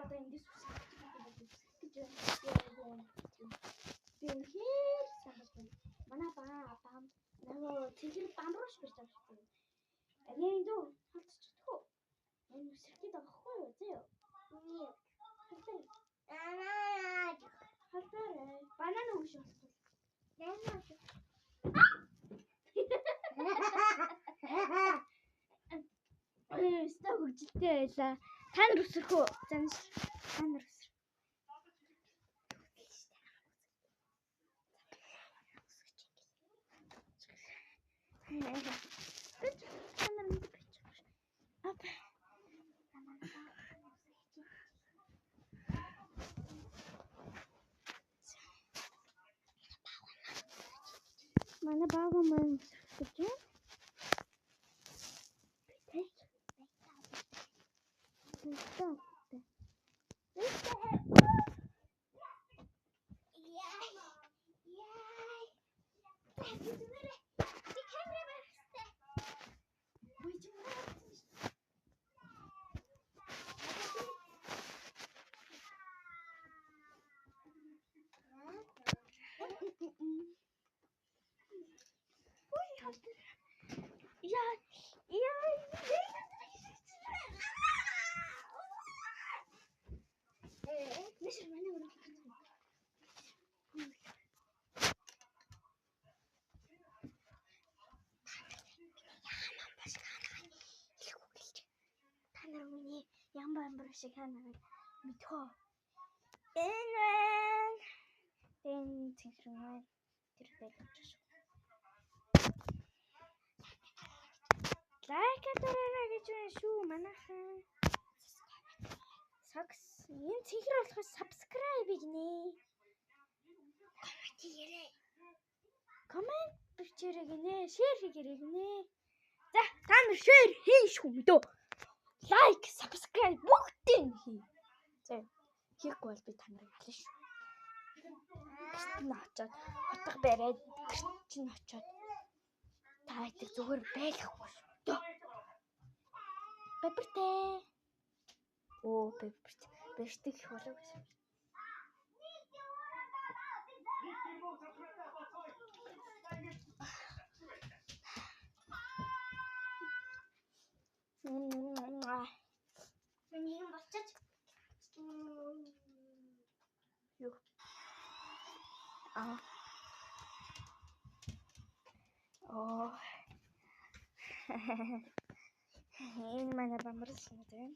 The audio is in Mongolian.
одоо эндээс гэж би үнэхээр санаж байна. Манай баам нөгөө цэцэр бамрууш бирж байгаа шүү. Агийн дүү халтчихгүй. Энэ үсрэхэд авахгүй юу зөө? Нет. Халтаа. Банана ууш болтол. Ста хөгжилтэй байлаа. Та нар өсрөх үү? Занш. Та нар өсрөх. Mana bago man sige. Ямбар шиг ханаа мэдхөө. Энэ цэцэрмээ тэр байлж шүү. Лайк дараарай гэж байна шүү манайхан. Сакс энэ цэцэр болохоос subscribe гинэ. Коммент хийгээрэй. Коммент бичээрэй гинэ. Шеэр хийгээрэй гинэ. За та нар шеэр хийн шүү мэдөө. Лайк, subscribe бүгдийг хий. За хийхгүй бол би та нарыг ална шүү. Гэрт нь очоод утга бариад гэрт чинь очоод та хэд зүгээр байхгүй шүү. Пепертэй. Оо пеперт. Бэртэг их болов гэсэн. Нэг юм болчих. Юу. Оо. Энэ манай бамбар шинэ.